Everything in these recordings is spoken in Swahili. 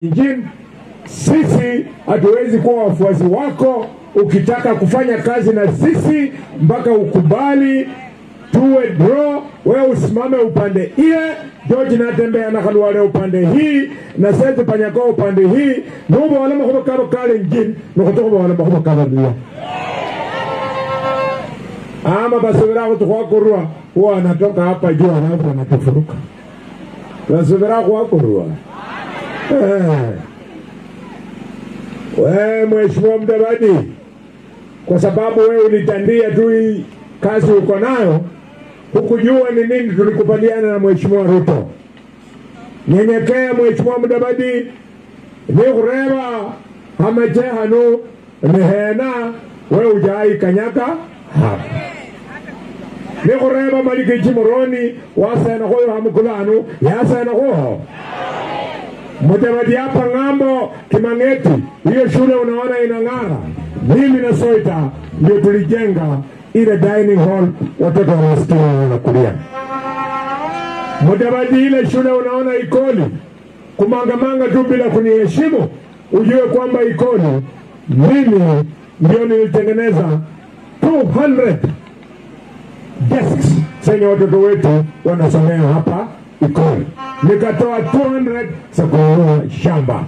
Ingine sisi hatuwezi kuwa wafuasi wako. Ukitaka kufanya kazi na sisi mpaka ukubali tuwe draw, wewe usimame upande ile, George Natembeya na Khalwale upande hii, na Seth Panyako upande hii. Nubo wala mkubwa karo kale njini, nukutoka wala mkubwa karo duwa. Ama basubira kutukua kurua, huwa anatoka hapa juu anafu anatufuruka. Basubira kuwa kurua. Mheshimiwa Mudavadi, kwa sababu wewe ulitandia tu hii kazi uko nayo, hukujua ni nini tulikubaliana na Mheshimiwa Ruto. Nyenyekea Mheshimiwa Mudavadi, ni kureba hamache hanu nihena wewe ujai kanyaka hapa. Ni kureba Maliki Chimoroni wasa na huyo hamukulanu yasa na huyo. Mudavadi hapa ngambo Kimangeti, hiyo shule unaona inang'ara. Mimi na Soita ndio tulijenga ile dining hall watoto wanasikia wanakulia. Mudavadi ile shule unaona Ikoli, kumangamanga tu bila kuniheshimu, ujue kwamba Ikoli mimi ndio nilitengeneza 200 desks zenye watoto wetu wanasomea hapa Ikoli. Nikatoa 200 za kununua shamba.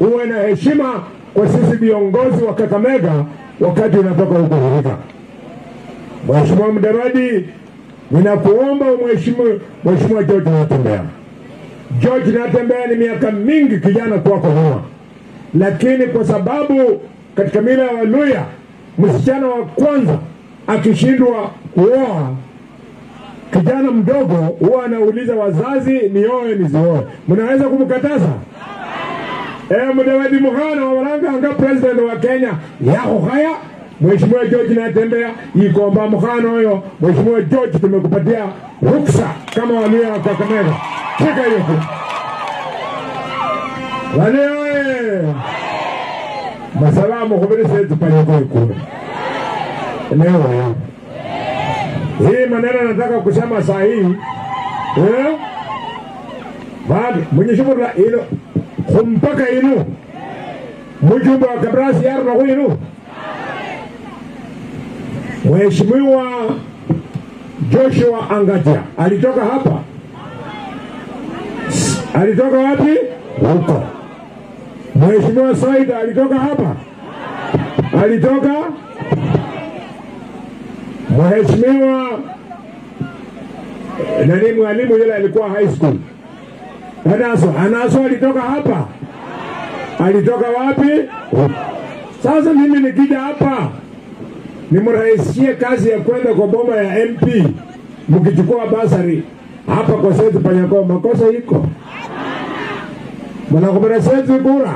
Uwe na heshima kwa sisi viongozi wa Kakamega wakati unatoka huko Hurika. Mheshimiwa Mudavadi, ninakuomba Mheshimiwa George Natembeya. George Natembeya ni miaka mingi kijana kwako huwa, lakini kwa sababu katika mila ya Waluya msichana wa kwanza akishindwa kuoa kijana mdogo huwa anauliza wazazi nioe nisioe. Mnaweza kumkataza? Mudavadi muhana wa Waranga anga president wa Kenya yako haya. Mheshimiwa George Natembeya ikomba muhana huyo. Mheshimiwa George, tumekupatia ruksa kama Waluya wa Kakamega. Cheka hiyo. Waluya masalamu kubiri Seth Panyako Ikulu. Eneo hii maneno nataka kusema saa hii. Bado mwenyeshimu la ilo kumpaka inu mjumbe wa Kabrasi yaru na huinu. Mheshimiwa Joshua Angatia alitoka hapa. Alitoka wapi? Huko. Mheshimiwa Saida alitoka hapa. Alitoka Mheshimiwa nani mwalimu yule alikuwa high school. Anaso alitoka hapa. Alitoka wapi? Sasa mimi nikija hapa nimrahisishie kazi ya kwenda kwa bomba ya MP, mkichukua basari hapa kwa Seth Panyako, makosa iko. Mnakubera Seth kura.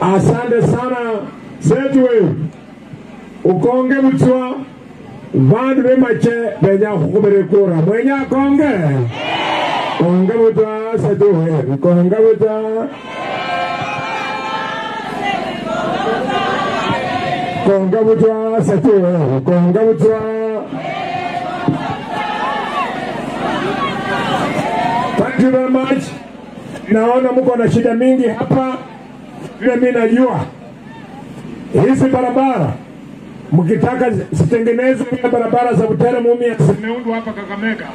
Asante sana Seth wewe. Ukonge mutwa vandu bemache benya kukubere kura. Mwenya konge. Konge mutwa Seth wewe. Konge mutwa. Konge mutwa Seth wewe. Konge mutwa. Thank you very much. Naona mko na shida mingi hapa. Mimi najua hizi barabara mkitaka zitengenezwe barabara za Butere Mumia zimeundwa hapa Kakamega,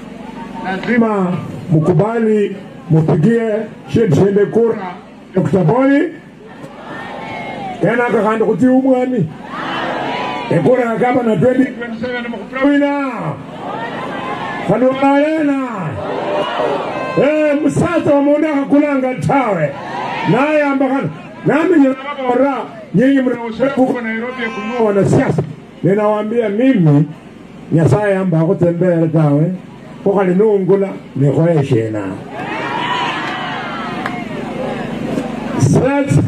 lazima mkubali mpigie shinde kura Dr. Boni tena kakando kuti umwani kura kama na 2027 mkuprawina Khalwale msasa wa mwunda kulanga tawe naye ambakana nami nyinawara nyinyi mnaosefu huko Nairobi ya kunua wanasiasa. Ninawaambia mimi Nyasaye amba kutembea tawe kwa linungula ni khoeshena. Set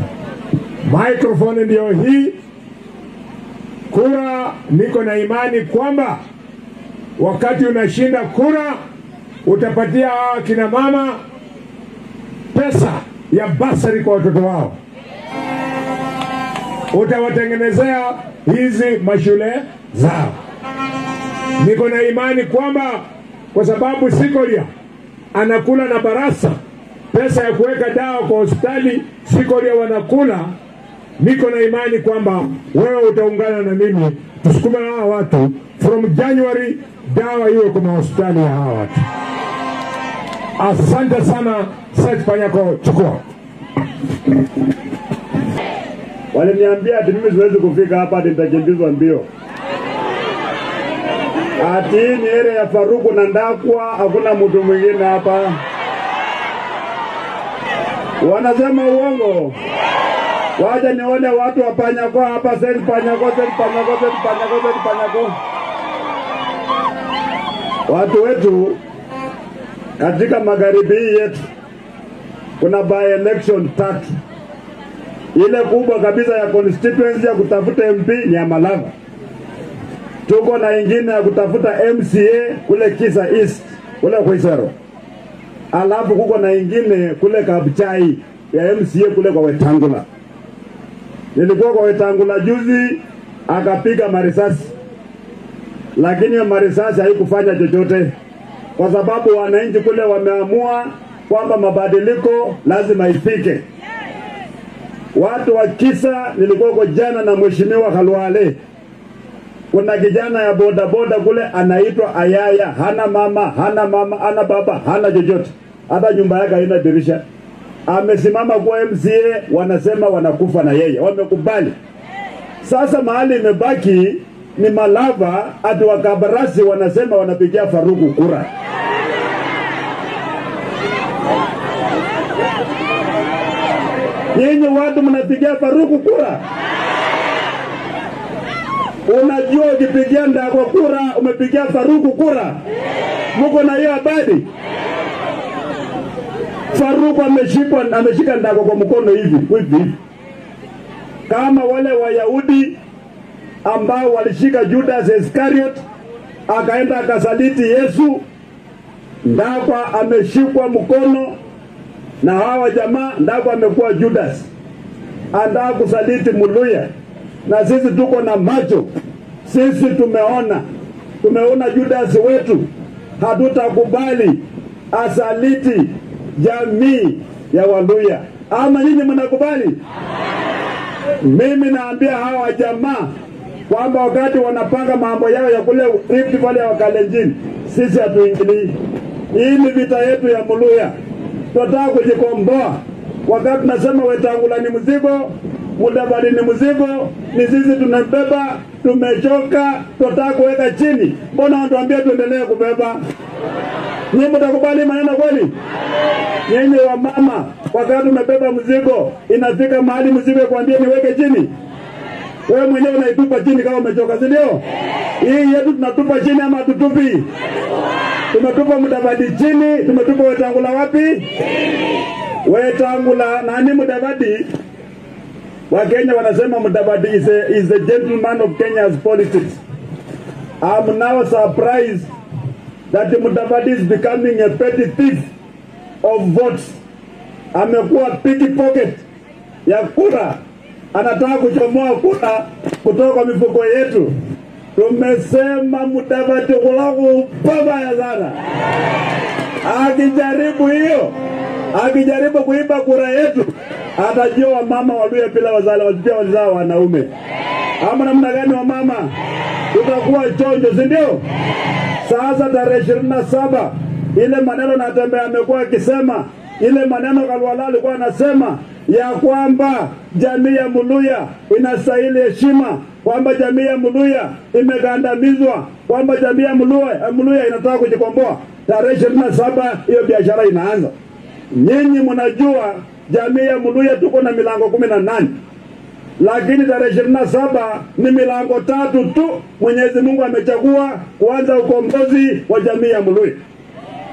microphone ndio hii. Kura, niko na imani kwamba wakati unashinda kura utapatia kina mama pesa ya basari kwa watoto wao. Utawatengenezea hizi mashule zao. Niko na imani kwamba kwa sababu Sikolia anakula na Barasa, pesa ya kuweka dawa kwa hospitali Sikoria wanakula. Niko na imani kwamba wewe utaungana na mimi tusukume hawa watu from January, dawa iwe kwa hospitali ya hawa watu. Asante sana. Seth Panyako, chukua. Waliniambia ati mimi siwezi kufika hapa, ati nitakimbizwa mbio. Ati ni ere ya Faruku na Ndakwa, hakuna mtu mwingine hapa. Wanasema uongo. Waje nione watu wa Panyako hapa. Seth Panyako, Seth Panyako, Seth Panyako, Seth Panyako. Watu wetu katika magharibi yetu kuna by election 3. Ile kubwa kabisa ya constituency ya kutafuta MP ni ya Malava. Tuko na ingine ya kutafuta MCA kule Kisa East, kule Khwisero. Alafu kuko na ingine kule Kabuchai ya MCA kule kwa Wetangula. Nilikuwa kwa Wetangula juzi, akapiga marisasi. Lakini ya marisasi haikufanya chochote, kwa sababu wananchi kule wameamua kwamba mabadiliko lazima ifike. Watu wa Kisa, nilikuwa kwa jana na mheshimiwa Khalwale. Kuna kijana ya boda boda kule anaitwa Ayaya, hana mama, hana baba, hana chochote. Hata nyumba yake haina dirisha. Amesimama kwa MCA, wanasema wanakufa na yeye. Wamekubali. Sasa mahali imebaki ni Malava, ati wakabarasi wanasema wanapigia Faruku kura. Nyinyi watu mnapigia Faruku kura? Unajua ukipigia Ndakwa kura, umepigia Faruku kura? Muko na hiyo habari? Faruku ameshika Ndakwa kwa mkono hivi. Kama wale Wayahudi ambao walishika Judas Iscariot akaenda akasaliti Yesu, Ndakwa ameshikwa mkono na hawa jamaa. Ndakwa amekuwa Judas, andaa kusaliti Muluya. Na sisi tuko na macho, sisi tumeona Judas wetu. Hatutakubali asaliti jamii ya Waluya. Ama nyinyi mnakubali? Mimi naambia hawa jamaa kwamba wakati wanapanga mambo yao ya kule Rift Valley wa Kalenjin, sisi hatuingilii. Hii ni vita yetu ya Muluya. Tunataka kujikomboa. Wakati nasema Wetangula ni mzigo, Mudavadi ni mzigo, ni sisi tunabeba, tumechoka, tunataka kuweka chini. Mbona wanatuambia tuendelee kubeba? Nyinyi mtakubali maneno kweli? Nyinyi wa mama, wakati umebeba mzigo, inafika mahali mzigo kwambia niweke chini. Wewe mwenyewe unaitupa chini kama umechoka, si ndio? Hii yetu tunatupa chini ama tutupi? Tumetupa Mudavadi chini, tumetupa Wetangula wapi? Chini. Wetangula nani Mudavadi? Wakenya wanasema Mudavadi is the gentleman of Kenya's politics. I'm now surprised that Mudavadi is becoming a petty thief of votes. Amekuwa pickpocket ya kura. Anataka kuchomoa kura kutoka mifuko yetu. Tumesema Mudavadi kulaku pabaya sana. Akijaribu kuiba kura yetu, atajua mama Waluya bila wazala wazao wanaume. Ama namna gani wa mama? Tutakuwa chonjo, si ndio? Sasa tarehe 27 ile maneno Natembeya amekuwa akisema, ile maneno Khalwale alikuwa anasema ya kwamba jamii ya Muluya inastahili heshima, kwamba jamii ya Muluya imegandamizwa, kwamba jamii ya Muluya inataka kujikomboa. Tarehe 27 hiyo biashara inaanza. Nyinyi mnajua jamii ya Muluya tuko na milango 18. Lakini tarehe 27 ni milango 3 tu Mwenyezi Mungu amechagua kuanza ukombozi wa jamii ya Muluya.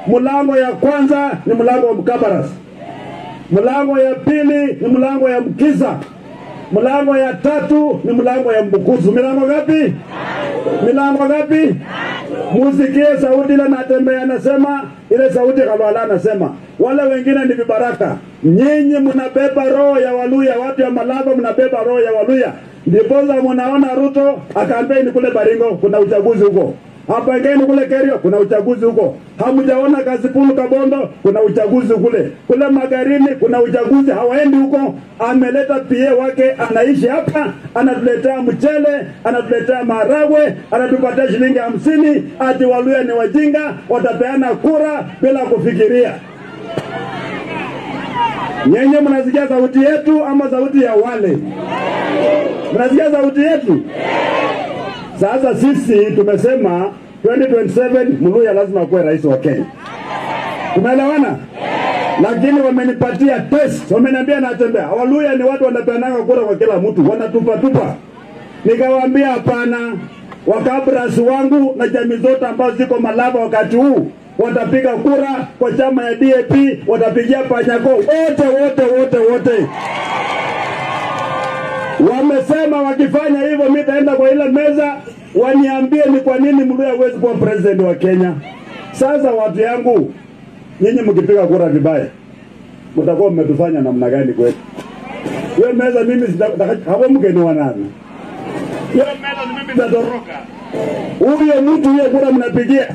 Mlango ya kwanza ni mlango wa Mkabaras. Mlango ya pili ni mlango ya Mkisa. Mlango ya 3 ni mlango ya Mbukusu. Milango ngapi? Milango ngapi? Musikie sauti ile Natembeya anasema, ile sauti Khalwale anasema. Wale wengine ni vibaraka. Nyinyi mnabeba roho ya Waluya, watu ya Malava mnabeba roho ya Waluya. Ndipo mnaona Ruto akampeni kule Baringo, kuna uchaguzi huko. Hapa ngeni kule Kerio kuna uchaguzi huko. Hamjaona Kasipul Kabondo kuna uchaguzi kule. Kule Magarini kuna uchaguzi, hawaendi huko. Ameleta PA wake anaishi hapa, anatuletea mchele, anatuletea maharagwe, anatupatia shilingi 50 ati Waluya ni wajinga, watapeana kura bila kufikiria. Nyenye mnasikia sauti yetu ama sauti ya wale? Mnasikia sauti yetu? Sasa sisi tumesema 2027 Muluya lazima kuwe rais wa Kenya. Tumeelewana? Lakini wamenipatia test, wameniambia natembea. Waluya ni watu wanapeananga kura kwa kila mtu, wanatupa. Nikawaambia hapana, Wakabras wangu na jamii zote ambazo ziko Malaba wakati huu watapiga kura kwa chama ya DAP, watapigia Panyako wote. Wamesema wakifanya hivyo mimi nitaenda kwa ile meza waniambie ni kwa nini Muluya hawezi kuwa president wa Kenya. Sasa watu yangu, nyinyi mkipiga kura vibaya, mtakuwa mmetufanya namna gani kwetu? Hiyo meza mimi hapo mgeni wanani. Hiyo meza ni mimi nitoroka. Huyo mtu hiyo kura mnapigia,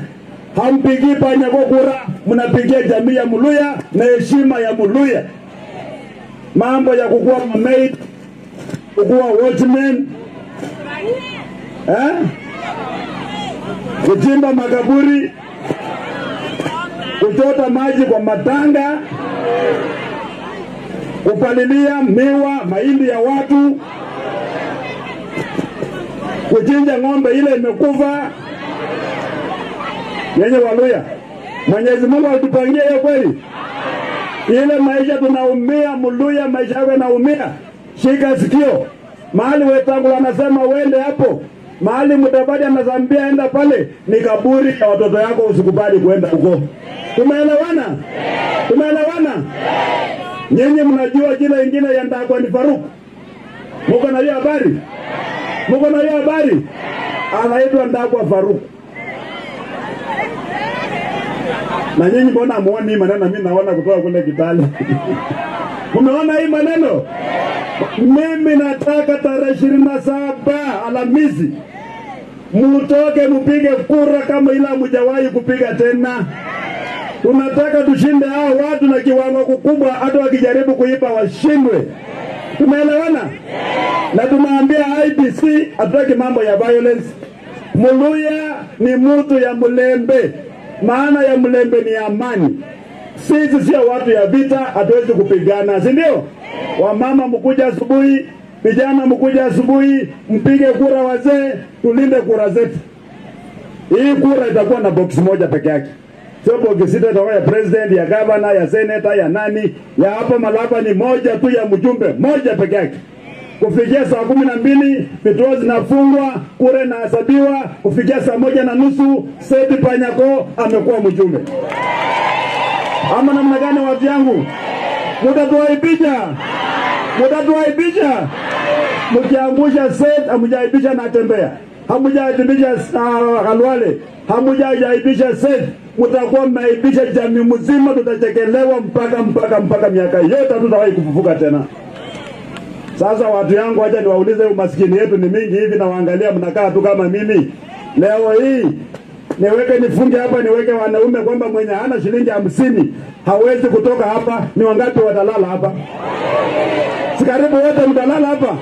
hampigi Panyako kura, mnapigia jamii ya Muluya na heshima ya Muluya. Mambo ya kukua maid, kukua watchman, kuchimba makaburi, kuchota maji kwa matanga, kupalilia miwa, mahindi ya watu, kuchinja ng'ombe ile imekufa. Yenye Waluya, Mwenyezi Mungu alitupangia hiyo kweli? Ile maisha tunaumia, Muluya maisha yako yanaumia. Shika sikio. Mahali Wetangula anasema uende hapo, mahali Mudavadi anazambia enda pale, ni kaburi ya watoto yako, usikubali kuenda huko. Tumeelewana? Tumeelewana? Nyinyi mnajua jina lingine ya Ndakwa ni Faruk? Mko na hiyo habari? Mko na hiyo habari? Anaitwa Ndakwa Faruk. Na nyinyi mbona muone hii maneno mimi naona kutoka kule Kitale? Umeona hii maneno? Mimi nataka tarehe 27 Alhamisi mutoke mpige kura kama ila hamjawahi kupiga tena. Tunataka tushinde hao watu na kiwango kikubwa, hata wakijaribu kuipa washindwe. Tumeelewana? Na tunaambia IBC hataki mambo ya violence. Muluya ni mtu ya Mulembe. Maana ya Mulembe ni amani. Sisi sio watu ya vita, hatuwezi kupigana, si ndio? Wamama mkuja asubuhi, vijana mkuja asubuhi, mpige kura wazee, tulinde kura zetu. Hii kura itakuwa na box moja peke yake. Sio box sita itakuwa ya president, ya governor, ya senator, ya nani, ya hapa Malaba ni moja tu ya mjumbe, moja peke yake. Kufikia saa 12 vituo zinafungwa, kura inahesabiwa, kufikia saa 1:30 Seth Panyako amekuwa mjumbe. Ama namna gani watu yangu? Mutatuaibisha. Mkiangusha Seth, hamujaibisha Natembeya. Hamujaibisha Khalwale. Hamujaibisha Seth. Mutakuwa mnaibisha jamii mzima, tutachekelewa mpaka miaka yote tutawahi kufufuka tena. Sasa watu yangu, acha niwaulize, umaskini yetu ni mingi hivi na waangalia mnakaa tu kama mimi. Leo hii nifunge hapa niweke wanaume kwamba mwenye hana shilingi 50 hawezi kutoka hapa, ni wangapi watalala hapa? Sikaribu wote mtalala hapa.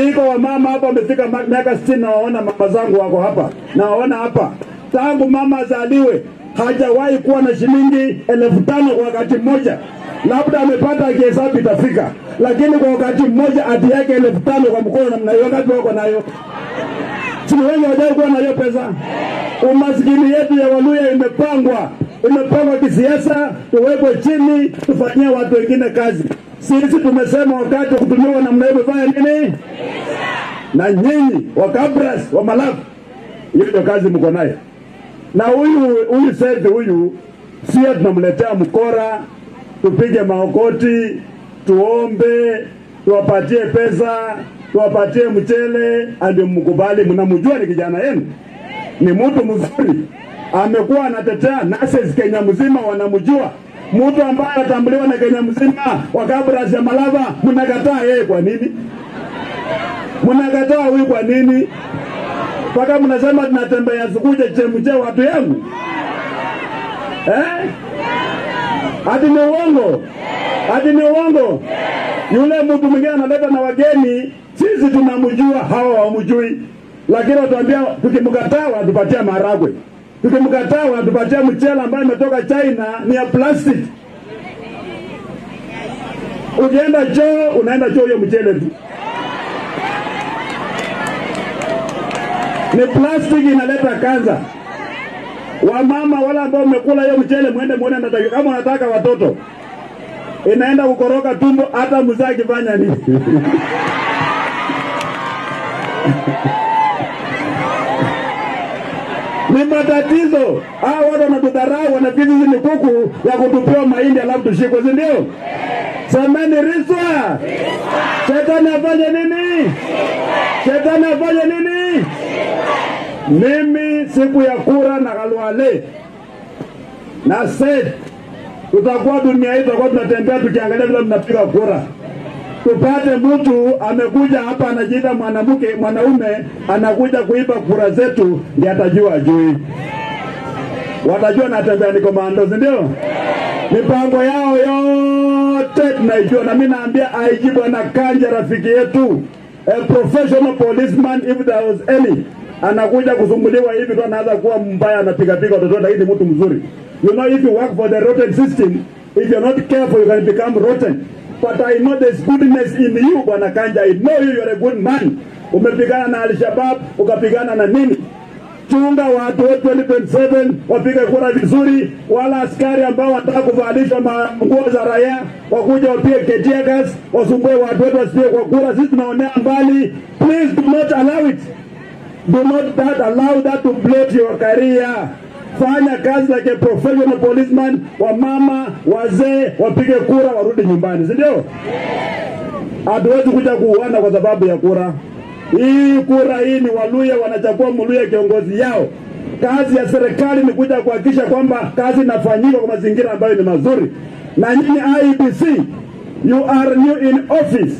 Iko wamama hapa wamefika miaka 60 na waona mama zangu wako hapa. Na waona hapa tangu mama azaliwe hajawahi kuwa na shilingi 1500 kwa wakati mmoja. Labda amepata kihesabu itafika, lakini kwa wakati mmoja hadi yake 1500 kwa mkono namna hiyo, ngapi wako nayo? Si wengi hawajai kuwa na hiyo pesa. Umaskini yetu ya Waluya imepangwa kisiasa, tuwekwe chini, tufanyie watu wengine kazi. Sisi tumesema wakati kutumiwa namna hiyo fanya nini? Na nyinyi Wakabras wa Malaba, hiyo ndio kazi mko nayo. Na huyu Seth huyu sio tunamletea mkora, tupige maokoti, tuombe, tuwapatie pesa, tuwapatie mchele, ndio mkubali. Mnamjua ni kijana yenu, ni mtu mzuri, amekuwa anatetea nurses Kenya mzima wanamjua. Mtu ambaye anatambuliwa na Kenya mzima, Wakabras ya Malaba, mnakataa yeye kwa nini? Mnakataa huyu kwa nini? Paka mnasema tunatembea sikuje chemche watu yangu. Ati ni uongo. Ati ni uongo. Yule mtu mwingine analeta na wageni, sisi tunamjua, hawa hawamjui. Lakini watuambia tukimkataa watupatia maharagwe. Tukimkataa watupatia mchele ambayo imetoka China ni ya plastic. Ukienda choo, unaenda choo hiyo mchele tu. Ni plastic inaleta kanza. Wamama wala ambao umekula hiyo mchele muende nataka kama unataka watoto. Inaenda kukoroka tumbo hata mzee akifanya nini. Ni matatizo. Hao watu wanatudharau, wanafikiri hizi ni kuku ya kutupewa mahindi alafu tushikwe, si ndio? Semeni riswa. Shetani afanye nini? Shetani afanye nini? Mimi siku ya kura na Khalwale na said tutakuwa dunia hii, tutakuwa tunatembea tukiangalia vile mnapiga kura. Tupate mtu amekuja hapa anajiita mwanaume anakuja kuiba kura zetu, ndiye atajua ajui. Watajua natembea ni komando, ndio? Mipango yao yote tunaijua, na mimi naambia IG Bwana Kanja rafiki yetu, a professional policeman if there was any, anakuja kusumbuliwa hivi tu anaanza kuwa mbaya, anapiga watoto, lakini mtu mzuri. You know, if you work for the rotten system, if you're not careful, you can become rotten. But I know there's goodness in you, Bwana Kanja. I know you're a good man. Umepigana na Al-Shabaab, ukapigana na nini? Chunga watu 2027 wapige kura vizuri, wala askari ambao wanataka kuvalisha nguo za raia wakuja wapige tear gas, wasumbue watu wetu wasipige kwa kura. Sisi tunaonea mbali. Please do not allow it. Do not allow that to bloat your career. Fanya kazi like a professional policeman. Wamama, wazee, wapige kura, warudi nyumbani, si ndio? Hatuwezi kuja kuuana kwa sababu ya kura. Hii kura hii ni Waluya wanachagua Mluya kiongozi yao. Kazi ya serikali ni kuja kuhakikisha kwamba kazi inafanyika kwa mazingira ambayo ni mazuri. Na nyinyi IEBC, you are new in office.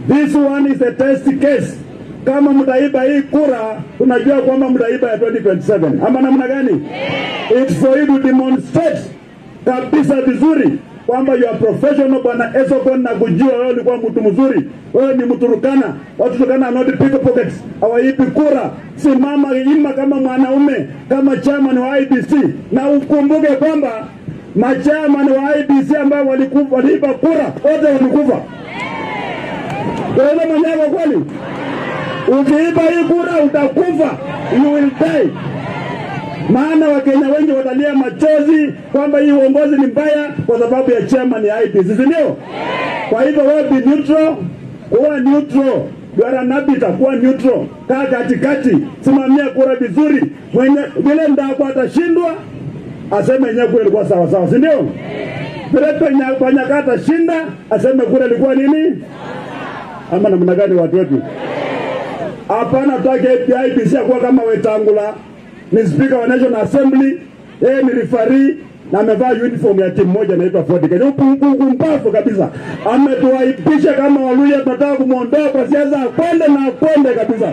This one is a test case. Kama mtaiba hii kura, tunajua kwamba mtaiba ya 2027. Ama namna gani? It's for you to demonstrate kabisa vizuri kwamba you are professional, Bwana Esokon, na kujua wewe ulikuwa mtu mzuri. Wewe ni Mturukana. Watu Turkana are not pickpockets. Hawaibi kura. Simama ima kama mwanaume, kama chairman wa IEBC, na ukumbuke kwamba machairman wa IEBC ambao waliiba kura wote walikufa. Wewe mwenyewe kweli? Ukiiba hii kura utakufa. You will die. Maana Wakenya wengi watalia machozi kwamba hii uongozi ni mbaya kwa sababu ya chairman ya IEBC, ndio? Kwa hivyo wewe be neutral, kuwa neutral. Duara nabita kuwa neutral. Kaa katikati, simamia kura vizuri. Mwenye vile ndako atashindwa, aseme yenyewe kura ilikuwa sawa sawa, si ndio? Vile Panyaka atashinda, aseme kura ilikuwa nini? Ama namna gani watu wetu? Hapana tutake IEBC kuwa kama Wetangula. Ni speaker wa National Assembly, ni referee, na amevaa uniform ya timu moja inaitwa Ford. Kenya mpumbavu kabisa. Ametuaipisha kama Waluya, tunataka kumuondoa kwa siasa, kwende kabisa.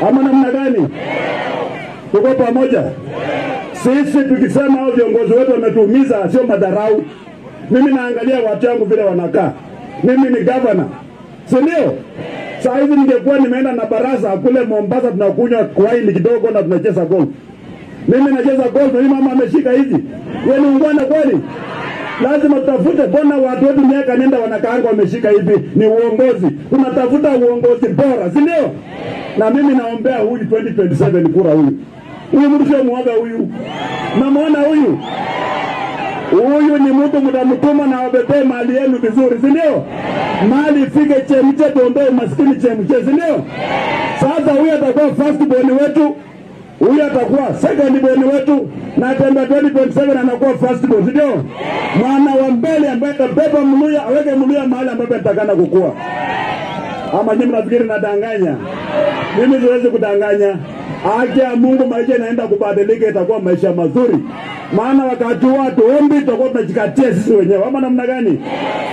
Ama namna gani? Tuko pamoja. Sisi tukisema hao viongozi wetu wametuumiza, sio madharau. Mimi naangalia watu wangu vile wanakaa. Mimi ni governor, si ndio? Sasa hivi ningekuwa nimeenda na baraza kule Mombasa, tunakunywa wine kidogo na tunacheza golf. Mimi nacheza golf, mimi mama ameshika hivi. Wewe ni ungwana kweli? Lazima tutafute, bona watu wetu miaka nenda wanakaanga wameshika hivi, ni uongozi. Tunatafuta uongozi bora, si ndio? Na mimi naombea huyu 2027 kura huyu. Huyu mtu sio mwaga huyu. Namuona huyu. Huyu ni mtu mtamtuma na wabebe mali yenu vizuri, si ndio? Mali ifike chemche, tuondoe maskini chemche, si ndio? Sasa huyu atakuwa first born wetu, huyu atakuwa second born wetu, na tenda 2027 anakuwa first born, si ndio? Mwana wa mbele ambaye atabeba Mluya, aweke Mluya mahali ambapo atakana kukua. Ama nyinyi mnafikiri nadanganya? Mimi siwezi kudanganya. Haki ya Mungu, maisha inaenda kubadilika, itakuwa maisha mazuri. Maana wakati watu ombi tutakuwa tunajikatia sisi wenyewe. Ama namna gani?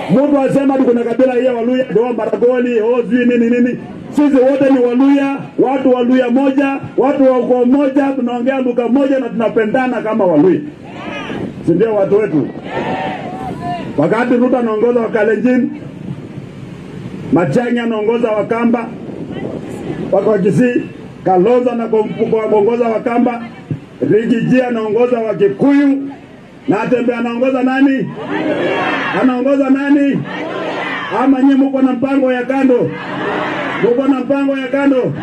Mungu asema kuna kabila hii ya Waluya ndio Maragoli, Ozwi nini. Sisi wote ni Waluya, watu Waluya moja, watu wa ukoo moja, tunaongea lugha moja na tunapendana kama Waluya. Si ndio watu wetu? Wakati Ruto anaongoza wa Kalenjin, Matiang'i anaongoza wa Kamba, wa Kisii, Kalonzo anaongoza wa Kamba, Rigiji anaongoza wa Kikuyu, na Atembe anaongoza nani? Anaongoza nani? Ama nyinyi mko na mpango ya kando? Mko na mpango ya kando?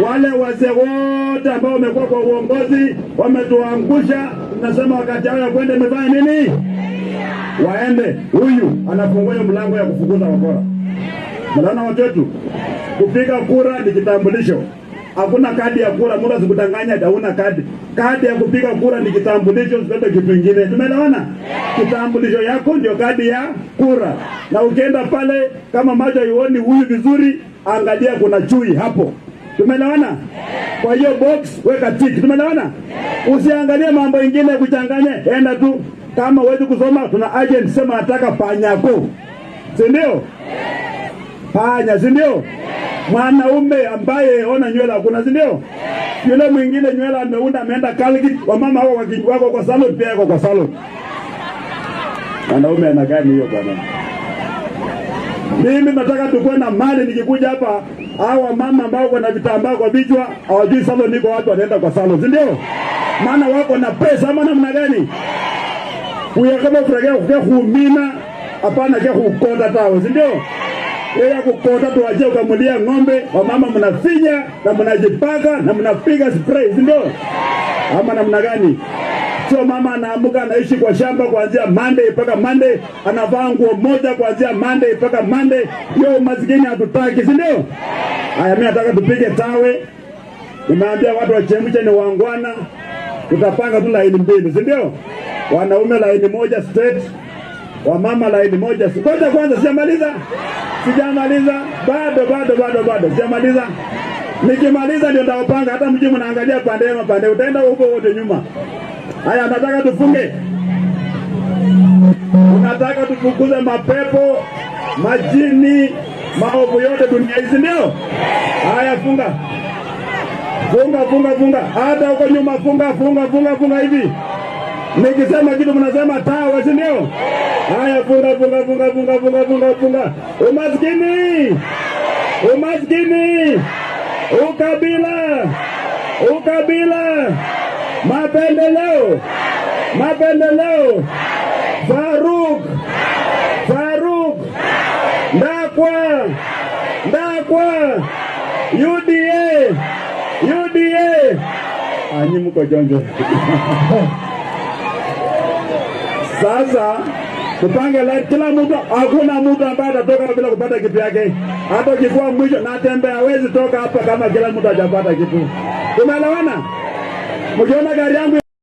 Wale wazee wote ambao wamekuwa kwa uongozi wametuangusha, tunasema wakati wao kwenda mefanya nini? Waende. Huyu anafungua mlango ya kufukuza wakora. Mnaona watu wetu, kupiga kura ni kitambulisho. Hakuna kadi ya kura, mtu asikudanganya hauna kadi. Kadi ya kupiga kura ni kitambulisho, sio kitu kingine. Tumeelewana? Kitambulisho yako ndio kadi ya kura. Na ukienda pale kama macho haioni huyu vizuri, angalia kuna chui hapo. Tumeelewana? Kwa hiyo box weka tick. Tumeelewana? Usiangalie mambo mengine kuchanganya, enda tu. Kama wewe kusoma, tuna agent sema nataka panyako. Si ndio? Panya, si ndio? Mwanaume ambaye ona nywele hakuna, si ndio? Yule mwingine nywele ameunda ameenda Calgary, wamama hao wako kwa salon pia yako kwa salon. Mwanaume ana gani hiyo bwana? Mimi nataka tukue na mali nikikuja hapa, hawa mama ambao wana vitambaa kwa vichwa, hawajui salon niko watu wanaenda kwa salon, si ndio? Maana wako na pesa ama namna gani? Huyo kama ufurahia kuhumina, hapana kia kukota tawe, si ndio? Wewe kukota tu aje ukamulia ng'ombe, wamama mnafinya na mnajipaka na mnapiga spray, si ndio? Ama namna gani? Sio mama anaamuka anaishi kwa shamba kuanzia Monday mpaka Monday, anavaa nguo moja kuanzia Monday mpaka Monday. Hiyo maskini hatutaki, si ndio? Haya, mimi nataka tupige tawe. Nimeambia watu wachemshe ni wangwana. Tutapanga tu laini mbili, si ndio? Wanaume laini moja straight, wamama laini moja. Ngoja kwanza sijamaliza. Bado sijamaliza. Nikimaliza ndio nitapanga, hata mji mnaangalia pande utaenda huko wote nyuma. Haya, nataka tufunge. Nataka tufukuze mapepo, majini, maovu yote dunia hizi, ndio? Haya, funga. Hata huko nyuma funga hivi. Nikisema kitu mnasema tawa, si ndio? Haya, funga. Umaskini. Ukabila. Mapendeleo. Faruk. Ndakwa. UDA. Anyi mko jonjo. Sasa tupange kila mtu, hakuna mtu ambaye atatoka bila kupata kitu yake. Hata kifua mwisho na Tembe hawezi toka hapa kama kila mtu hajapata kitu. Tumeelewana? Mkiona gari yangu